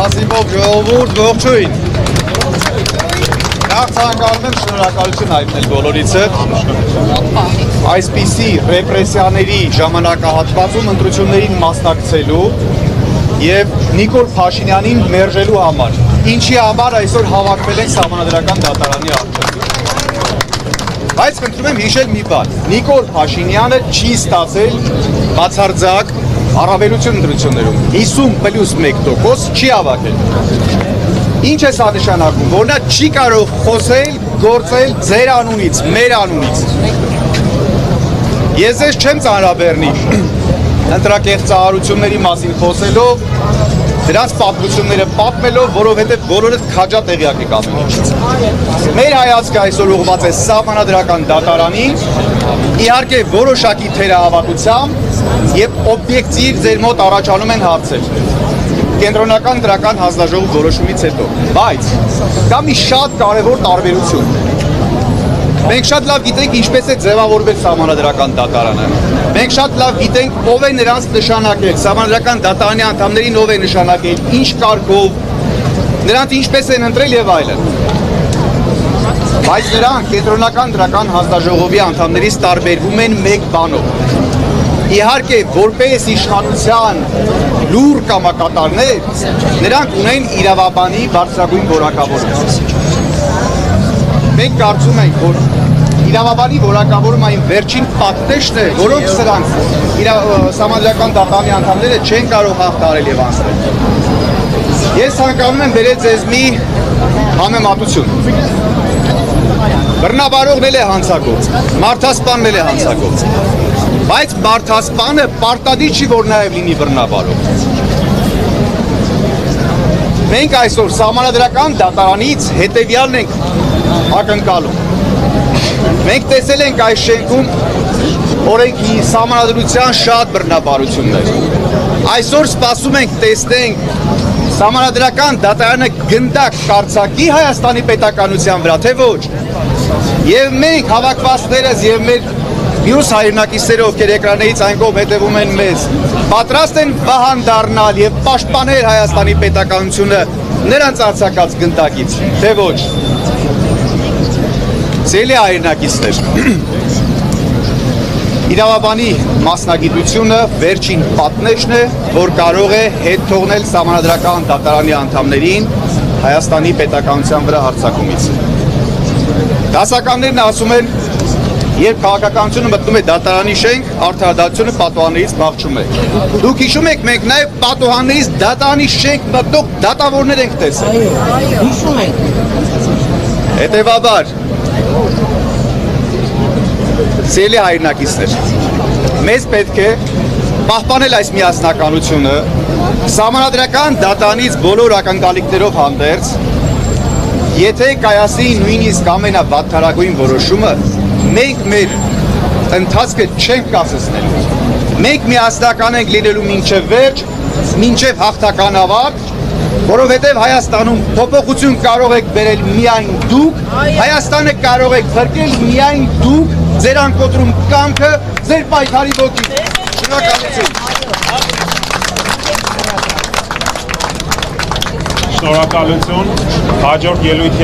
Ասիմով ժողովուրդ ողջույն։ Նախ ցանկանում եմ շնորհակալություն հայտնել բոլորիցը այսպիսի ռեպրեսիաների ժամանակահատվածում ընտրություններին մասնակցելու եւ Նիկոլ Փաշինյանին մերժելու համար, ինչի համար այսօր հավաքվել ենք Սահմանադրական դատարանի առջև։ Բայց խնդրում եմ հիշել մի բան. Նիկոլ Փաշինյանը չի ստացել բացարձակ առավելություն ընտրություններում 50+1% չի հավաքել։ Ինչ է սա նշանակում, որ նա չի կարող խոսել, գործել ձեր անունից, մեր անունից։ Ես ես չեմ ծանրաբեռնի ընտրակեղծարարությունների մասին խոսելով, դրանց պատմությունները պատմելով, որովհետև բոլորդ քաջա տեղյակ եք ամեն ինչից։ Մեր հայացքը այսօր ուղղված է Սահմանադրական դատարանին, իհարկե որոշակի թերահավատությամբ եւ օբյեկտիվ ձեր մոտ առաջանում են հարցեր։ Կենտրոնական դրական հանձնաժողով որոշումից հետո, բայց կա մի շատ կարևոր տարբերություն։ Մենք շատ լավ գիտենք ինչպես է ձևավորվել Սահմանադրական դատարանը։ Մենք շատ լավ գիտենք ով է նրանց նշանակել, Սահմանադրական դատարանի անդամներին ով է նշանակել, ինչ կարգով, նրանց ինչպես են ընտրել եւ այլն։ Բայց նրանք Կենտրոնական դրական հանձնաժողովի անդամներից տարբերվում են մեկ բանով։ Իհարկե, որպես իշխանության լուր կամակատարներ, նրանք ունեն իրավաբանի բարձրագույն որակավորում։ Մենք կարծում ենք, որ իրավաբանի որակավորում այն վերջին պատնեշն է, որոնք սրանք Սահմանադրական դատարանի անդամները չեն կարող հաղթահարել եւ անցնել։ Ես ցանկանում եմ բերել ձեզ մի համեմատություն։ Բռնաբարողն էլ է հանցագործ, մարդասպանն էլ է հանցագործ, բայց մարդասպանը պարտադիր չի, որ նաև լինի բռնաբարող։ Մենք այսօր Սահմանադրական դատարանից հետևյալն ենք ակնկալում։ Մենք տեսել ենք այս շենքում օրենքի սահմանադրության շատ բռնաբարություններ։ Այսօր սպասում ենք տեսնենք Սահմանադրական դատարանը գնդակ կարձակի Հայաստանի պետականության վրա, թե ոչ։ Եվ մենք հավաքվածներս եւ մեր մյուս հայրենակիցները, ովքեր էկրաններից այն կողմ հետևում են մեզ, պատրաստ են վահան դառնալ եւ պաշտպանել Հայաստանի պետականությունը նրանց արձակած գնդակից, թե ոչ։ Սիրելի հայրենակիցներ, իրավաբանի մասնագիտությունը վերջին պատնեշն է, որ կարող է հետ թողնել Սահմանադրական դատարանի անդամներին Հայաստանի պետականության վրա հարձակումից։ Դասականներն ասում են, երբ քաղաքականությունը մտնում է դատարանի շենք, արդարադատությունը պատուհաններից փախչում է։ Դուք հիշում եք, մենք նաև պատուհաններից դատարանի շենք մտնող դատավորներ ենք տեսել։ Այո, հիշում ենք։ Հետևաբար, սիրելի հայրենակիցներ, մեզ պետք է պահպանել այս միասնականությունը, Սահմանադրական դատարանից բոլոր ակնկալիքներով հանդերձ, եթե կայացնի նույնիսկ ամենավատթարագույն որոշումը, մենք մեր ընթացքը չենք կասեցնելու։ Մենք միասնական ենք լինելու մինչև վերջ, մինչև հաղթական ավարտ, որովհետև Հայաստանում փոփոխություն կարող եք բերել միայն դուք, Հայաստանը կարող եք փրկել միայն դուք, ձեր անկոտրում կամքը, ձեր պայքարի ոգին։ Շնորհակալություն։ Շնորհակալություն։ Հաջորդ ելույթի